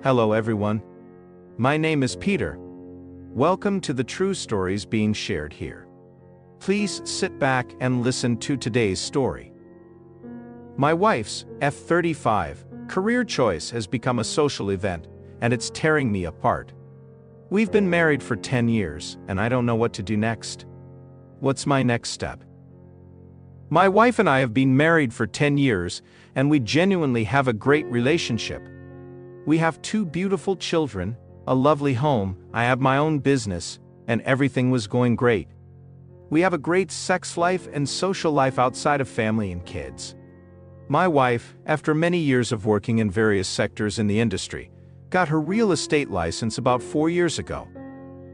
Hello everyone. My name is Peter. Welcome to the true stories being shared here. Please sit back and listen to today's story. My wife's F-35 career choice has become a social event, and it's tearing me apart. We've been married for 10 years, and I don't know what to do next. What's my next step? My wife and I have been married for 10 years, and we genuinely have a great relationship. We have 2 beautiful children, a lovely home, I have my own business, and everything was going great. We have a great sex life and social life outside of family and kids. My wife, after many years of working in various sectors in the industry, got her real estate license about 4 years ago.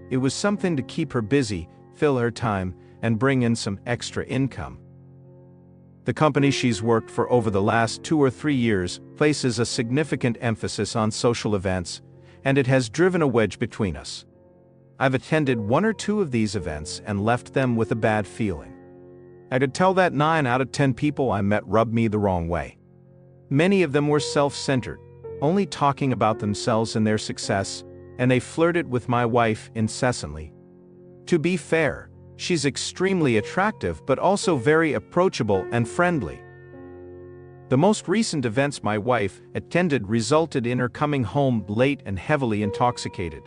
It was something to keep her busy, fill her time, and bring in some extra income. The company she's worked for over the last 2 or 3 years places a significant emphasis on social events, and it has driven a wedge between us. I've attended 1 or 2 of these events and left them with a bad feeling. I could tell that 9 out of 10 people I met rubbed me the wrong way. Many of them were self-centered, only talking about themselves and their success, and they flirted with my wife incessantly. To be fair, she's extremely attractive but also very approachable and friendly. The most recent events my wife attended resulted in her coming home late and heavily intoxicated.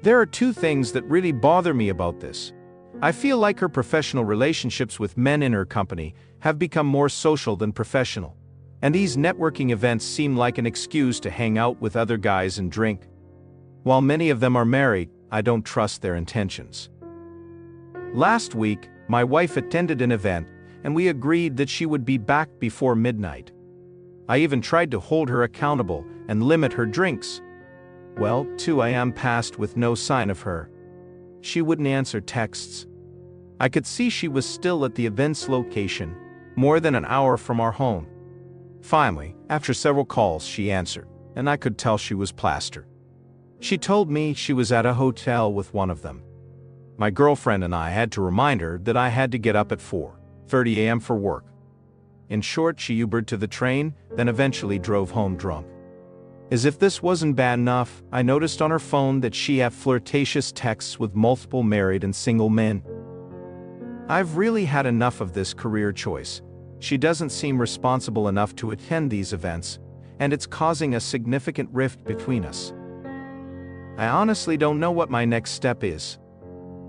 There are 2 things that really bother me about this. I feel like her professional relationships with men in her company have become more social than professional, and these networking events seem like an excuse to hang out with other guys and drink. While many of them are married, I don't trust their intentions. Last week, my wife attended an event, and we agreed that she would be back before midnight. I even tried to hold her accountable and limit her drinks. Well, 2 a.m. passed with no sign of her. She wouldn't answer texts. I could see she was still at the event's location, more than an hour from our home. Finally, after several calls, she answered, and I could tell she was plastered. She told me she was at a hotel with one of them. My girlfriend and I had to remind her that I had to get up at 4:30 a.m. for work. In short, she Ubered to the train, then eventually drove home drunk. As if this wasn't bad enough, I noticed on her phone that she had flirtatious texts with multiple married and single men. I've really had enough of this career choice. She doesn't seem responsible enough to attend these events, and it's causing a significant rift between us. I honestly don't know what my next step is.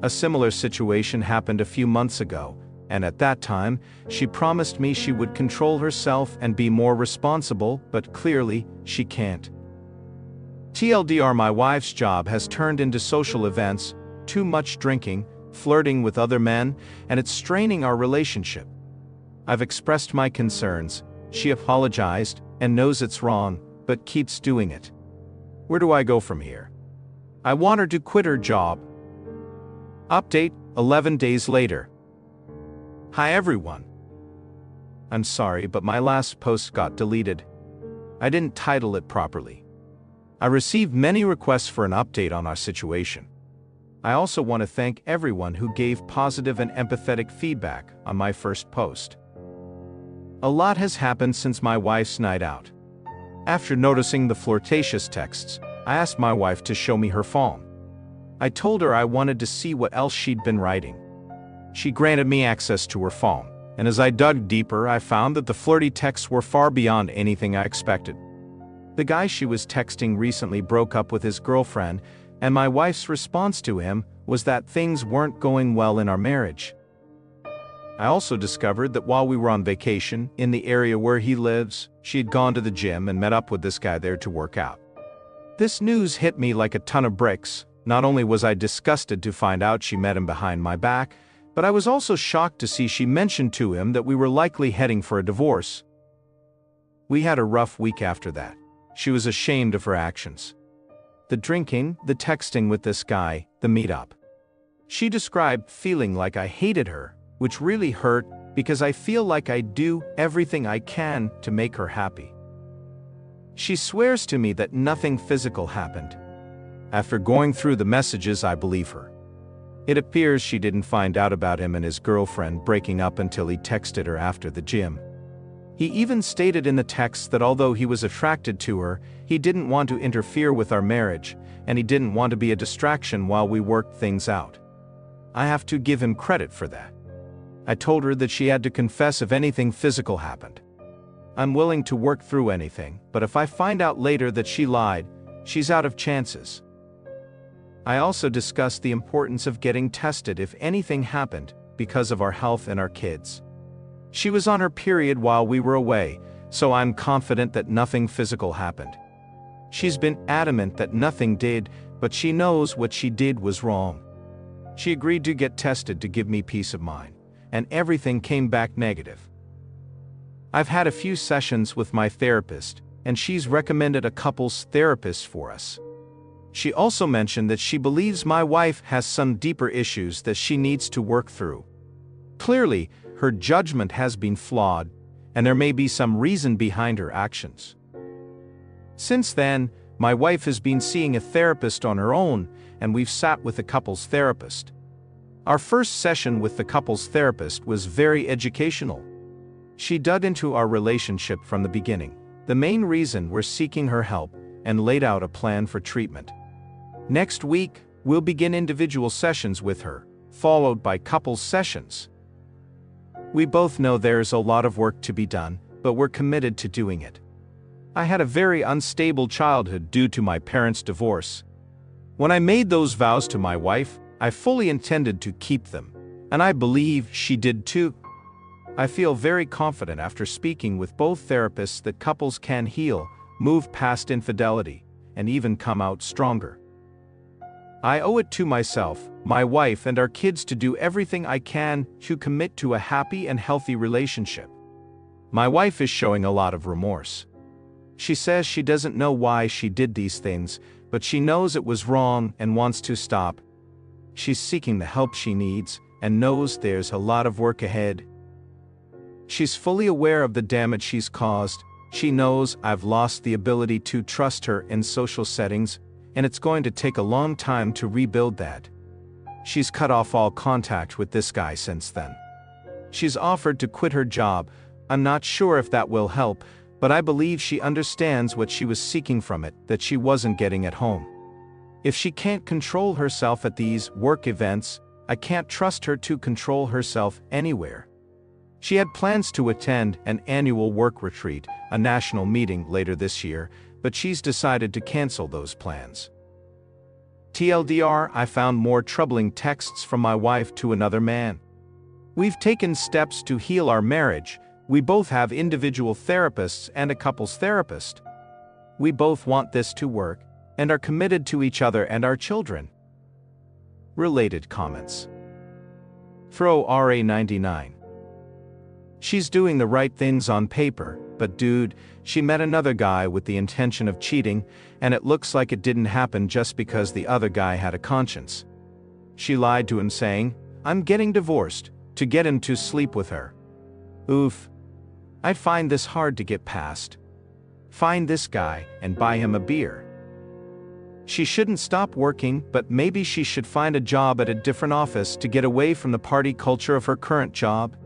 A similar situation happened a few months ago, and at that time, she promised me she would control herself and be more responsible, but clearly, she can't. TLDR, my wife's job has turned into social events, too much drinking, flirting with other men, and it's straining our relationship. I've expressed my concerns, she apologized, and knows it's wrong, but keeps doing it. Where do I go from here? I want her to quit her job. Update, 11 days later. Hi everyone. I'm sorry, but my last post got deleted. I didn't title it properly. I received many requests for an update on our situation. I also want to thank everyone who gave positive and empathetic feedback on my first post. A lot has happened since my wife's night out. After noticing the flirtatious texts, I asked my wife to show me her phone. I told her I wanted to see what else she'd been writing. She granted me access to her phone, and as I dug deeper, I found that the flirty texts were far beyond anything I expected. The guy she was texting recently broke up with his girlfriend, and my wife's response to him was that things weren't going well in our marriage. I also discovered that while we were on vacation in the area where he lives, she had gone to the gym and met up with this guy there to work out. This news hit me like a ton of bricks. Not only was I disgusted to find out she met him behind my back, but I was also shocked to see she mentioned to him that we were likely heading for a divorce. We had a rough week after that. She was ashamed of her actions. The drinking, the texting with this guy, the meetup. She described feeling like I hated her, which really hurt because I feel like I do everything I can to make her happy. She swears to me that nothing physical happened. After going through the messages, I believe her. It appears she didn't find out about him and his girlfriend breaking up until he texted her after the gym. He even stated in the text that although he was attracted to her, he didn't want to interfere with our marriage, and he didn't want to be a distraction while we worked things out. I have to give him credit for that. I told her that she had to confess if anything physical happened. I'm willing to work through anything, but if I find out later that she lied, she's out of chances. I also discussed the importance of getting tested if anything happened, because of our health and our kids. She was on her period while we were away, so I'm confident that nothing physical happened. She's been adamant that nothing did, but she knows what she did was wrong. She agreed to get tested to give me peace of mind, and everything came back negative. I've had a few sessions with my therapist, and she's recommended a couples therapist for us. She also mentioned that she believes my wife has some deeper issues that she needs to work through. Clearly, her judgment has been flawed, and there may be some reason behind her actions. Since then, my wife has been seeing a therapist on her own, and we've sat with a couples therapist. Our first session with the couples therapist was very educational. She dug into our relationship from the beginning, the main reason we're seeking her help, and laid out a plan for treatment. Next week, we'll begin individual sessions with her, followed by couples sessions. We both know there's a lot of work to be done, but we're committed to doing it. I had a very unstable childhood due to my parents' divorce. When I made those vows to my wife, I fully intended to keep them, and I believe she did too. I feel very confident after speaking with both therapists that couples can heal, move past infidelity, and even come out stronger. I owe it to myself, my wife, and our kids to do everything I can to commit to a happy and healthy relationship. My wife is showing a lot of remorse. She says she doesn't know why she did these things, but she knows it was wrong and wants to stop. She's seeking the help she needs and knows there's a lot of work ahead. She's fully aware of the damage she's caused. She knows I've lost the ability to trust her in social settings, and it's going to take a long time to rebuild that. She's cut off all contact with this guy since then. She's offered to quit her job. I'm not sure if that will help, but I believe she understands what she was seeking from it that she wasn't getting at home. If she can't control herself at these work events, I can't trust her to control herself anywhere. She had plans to attend an annual work retreat, a national meeting later this year, but she's decided to cancel those plans. TLDR, I found more troubling texts from my wife to another man. We've taken steps to heal our marriage. We both have individual therapists and a couples therapist. We both want this to work and are committed to each other and our children. Related comments. Throw RA99. She's doing the right things on paper, but dude, she met another guy with the intention of cheating, and it looks like it didn't happen just because the other guy had a conscience. She lied to him saying, "I'm getting divorced," to get him to sleep with her. Oof. I'd find this hard to get past. Find this guy and buy him a beer. She shouldn't stop working, but maybe she should find a job at a different office to get away from the party culture of her current job.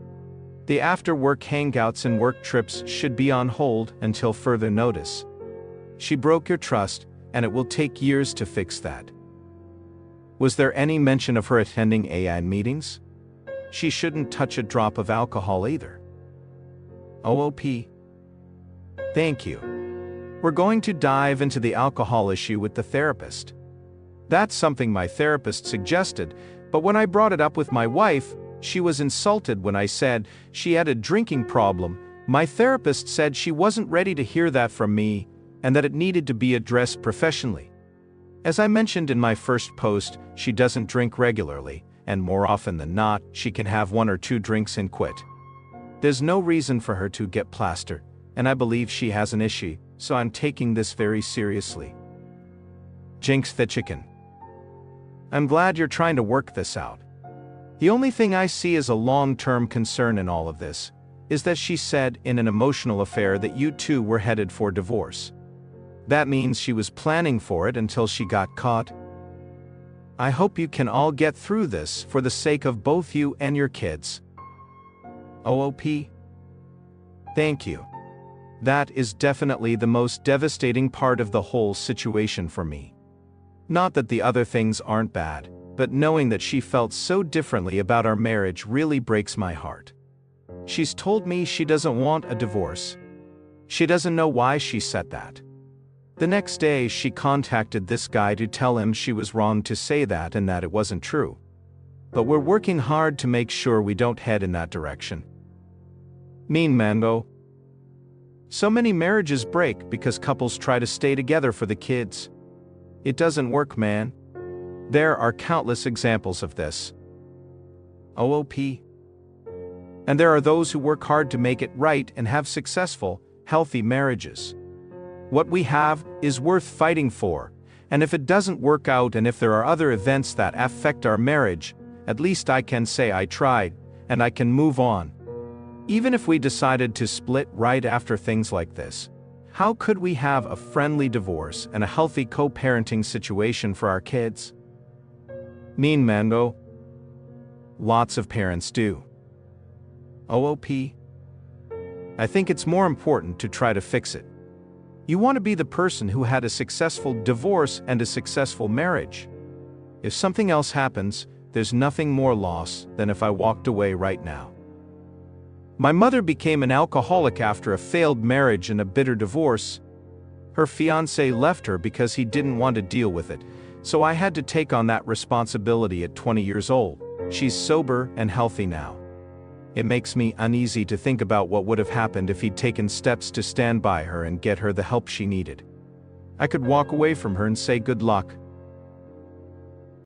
The after-work hangouts and work trips should be on hold until further notice. She broke your trust, and it will take years to fix that. Was there any mention of her attending AI meetings? She shouldn't touch a drop of alcohol either. OOP. Thank you. We're going to dive into the alcohol issue with the therapist. That's something my therapist suggested, but when I brought it up with my wife, she was insulted when I said she had a drinking problem. My therapist said she wasn't ready to hear that from me, and that it needed to be addressed professionally. As I mentioned in my first post, she doesn't drink regularly, and more often than not, she can have 1 or 2 drinks and quit. There's no reason for her to get plastered, and I believe she has an issue, so I'm taking this very seriously. Jinx the chicken. I'm glad you're trying to work this out. The only thing I see as a long-term concern in all of this is that she said in an emotional affair that you two were headed for divorce. That means she was planning for it until she got caught. I hope you can all get through this for the sake of both you and your kids. OOP. Thank you. That is definitely the most devastating part of the whole situation for me. Not that the other things aren't bad, but knowing that she felt so differently about our marriage really breaks my heart. She's told me she doesn't want a divorce. She doesn't know why she said that. The next day, she contacted this guy to tell him she was wrong to say that and that it wasn't true. But we're working hard to make sure we don't head in that direction. Mean Mango. So many marriages break because couples try to stay together for the kids. It doesn't work, man. There are countless examples of this. OOP. And there are those who work hard to make it right and have successful, healthy marriages. What we have is worth fighting for, and if it doesn't work out and if there are other events that affect our marriage, at least I can say I tried, and I can move on. Even if we decided to split right after things like this, how could we have a friendly divorce and a healthy co-parenting situation for our kids? Mean Mango. Lots of parents do. OOP. I think it's more important to try to fix it. You want to be the person who had a successful divorce and a successful marriage. If something else happens, there's nothing more loss than if I walked away right now. My mother became an alcoholic after a failed marriage and a bitter divorce. Her fiancé left her because he didn't want to deal with it, so I had to take on that responsibility at 20 years old. She's sober and healthy now. It makes me uneasy to think about what would have happened if he'd taken steps to stand by her and get her the help she needed. I could walk away from her and say good luck,